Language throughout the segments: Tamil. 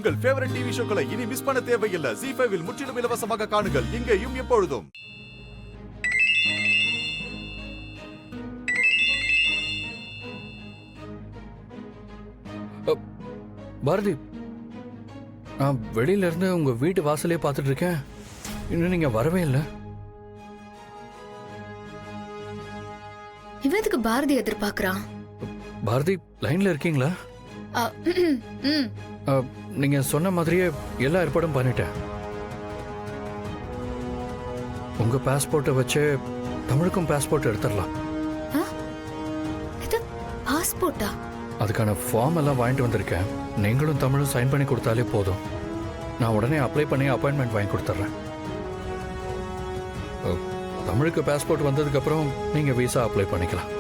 உங்கள் ஃபேவரட் டிவி ஷோக்களை இனி மிஸ் பண்ண தேவையில்லை. ZEE5 இல் முற்றிலும் இலவசமாக காணுங்கள், இங்கேயும் எப்பொழுதும். பாரதி, நான் வெளியில இருந்து உங்க வீட்டு வாசலே பார்த்துட்டு இருக்கேன். இன்னும் நீங்க வரவே இல்லை. இவனுக்கு பாரதி எதிர்பார்க்கறான். பாரதி, லைன்ல இருக்கீங்களா? நீங்க சொன்ன மாதிரியே எல்லா ஏற்பாடும் பண்ணிட்டேன். உங்க பாஸ்போர்ட்டை வச்சு தமிழுக்கும் பாஸ்போர்ட் எடுத்துடலாம். பாஸ்போர்ட்டா? அதுக்கான ஃபார்ம் எல்லாம் வாங்கிட்டு வந்திருக்கேன். நீங்களும் தமிழும் சைன் பண்ணி கொடுத்தாலே போதும். நான் உடனே அப்ளை பண்ணி அப்பாயின்மெண்ட் வாங்கி கொடுத்துட்றேன். தமிழுக்கு பாஸ்போர்ட் வந்ததுக்கு அப்புறம் நீங்க விசா அப்ளை பண்ணிக்கலாம்.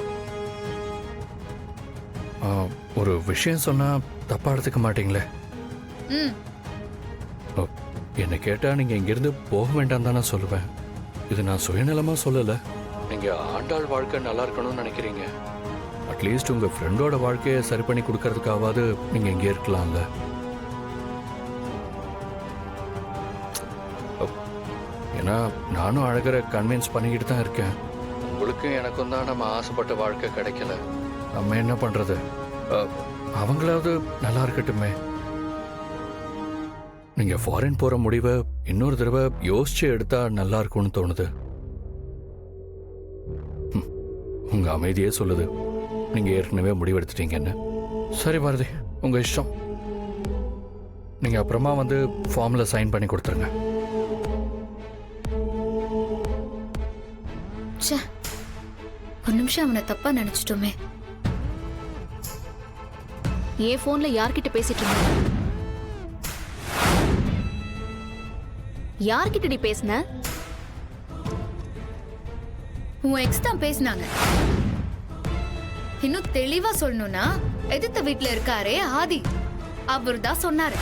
ஒரு விஷயம் சொன்னா தப்பா எடுத்துக்க மாட்டீங்களே? என்ன கேட்டா நீங்க இங்கிருந்து போக வேண்டாம் தான் நான் சொல்லுவேன். இது நான் சுயநலமா சொல்லல. நீங்க ஆண்டாள் வாழ்க்கை நல்லா இருக்கணும்னு நினைக்கிறீங்க. அட்லீஸ்ட் உங்க ஃப்ரெண்டோட வாழ்க்கையை சரி பண்ணி கொடுக்கறதுக்காவது நீங்க இங்கே இருக்கலாம்ல. ஏன்னா நானும் அழகரை கன்வின்ஸ் பண்ணிக்கிட்டு தான் இருக்கேன். உங்களுக்கும் எனக்கும் தான் நம்ம ஆசைப்பட்ட வாழ்க்கை கிடைக்கல. நம்ம என்ன பண்றது? அவங்களாவது நல்லா இருக்கட்டுமே. நீங்க ஃபாரின் போற முடிவை இன்னொரு தடவை யோசிச்சு எடுத்தா நல்லா இருக்கும்னு தோணுது. உங்க அமைதியே சொல்லுது நீங்க ஏற்கனவே முடிவெடுத்துட்டீங்கன்னு. சரி பாரதி, உங்க இஷ்டம். நீங்க அப்புறமா வந்து ஃபார்ம்ல சைன் பண்ணி கொடுத்துருங்க. ஒரு நிமிஷம் அவனை தப்பா நினைச்சிட்டோமே. என் போன்ல யார்கிட்ட பேசிட்டு இருந்த? யார்கிட்டடி பேசின? உன் எக்ஸ் தான் பேசினாங்க. இன்னும் தெளிவா சொல்லணும்னா எதிர்த்த வீட்டுல இருக்காரே ஆதி, அவர் தான் சொன்னாரு.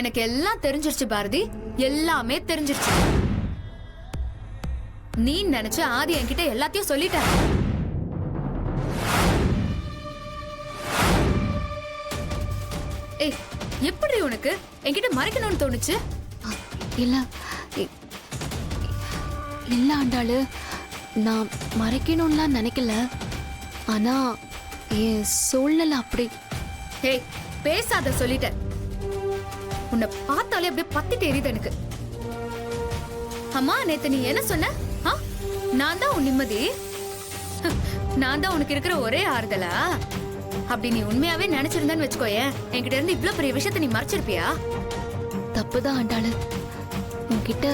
எனக்கு எல்லாம் தெரிஞ்சிருச்சு பாரதி, எல்லாமே தெரிஞ்சிருச்சு. நீ நினைச்ச ஆதி என்கிட்ட எல்லாத்தையும் சொல்லிட்ட. ஏய், எப்படி உனக்கு என்கிட்ட மறைக்கணும்னு தோணுச்சு? இல்ல இல்ல ஆண்டாளு, நான் மறைக்கணும்லாம் நினைக்கல. ஆனா என் சூழ்நிலை அப்படி. ஏய், பேசாத சொல்லிட்ட. உன்னை பார்த்தாலே அப்படியே பத்திட்டு எரியுது எனக்கு. அம்மா, நேத்து நீ என்ன சொன்ன? நான் தான் உன் நிம்மதி, நான் தான் உனக்கு இருக்கிற ஒரே ஆறுதலா? அப்படி நீ உண்மையாவே நினைச்சிருந்தேன்னு வச்சுக்கோயேன், என்கிட்ட இருந்து இவ்வளவு பெரிய விஷயத்த நீ மறைச்சிருப்பியா? தப்புதான் ஆண்டாளு, உன்கிட்ட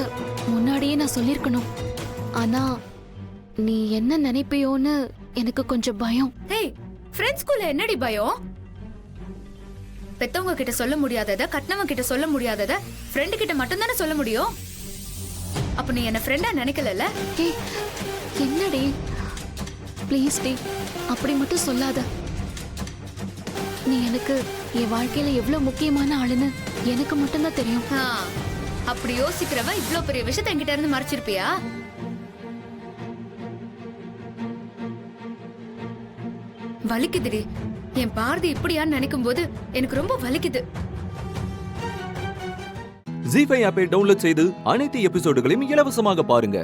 முன்னாடியே நான் சொல்லிருக்கணும். ஆனா நீ என்ன நினைப்பியோன்னு எனக்கு கொஞ்சம் பயம். ஏய், ஃப்ரெண்ட்ஸ்குள்ள என்னடி பயம்? பெத்தவங்க கிட்ட சொல்ல முடியாதத, கட்டினவங்க கிட்ட சொல்ல முடியாதத ஃப்ரெண்டு கிட்ட மட்டும் தானே சொல்ல முடியும். அப்ப நீ என்ன ஃப்ரெண்டா நினைக்கல? ஏய், என்னடி, ப்ளீஸ் டி, அப்படி மட்டும் சொல்லாத. நீ எனக்கு என் வாழ்க்கையில எவ்வளவு முக்கியமான ஆளுன்னு எனக்கு மட்டும்தான் தெரியும். அப்படி யோசிக்கிறவ இவ்ளோ பெரிய விஷயத்தை என்கிட்ட இருந்து மறைச்சிருப்பியா? வலிக்குதுடி. என் பாரதி இப்படியான்னு நினைக்கும் போது எனக்கு ரொம்ப வலிக்குது. ZEE5 ஆப்பை டவுன்லோட் செய்து அனைத்து எபிசோடுகளையும் இலவசமாக பாருங்க.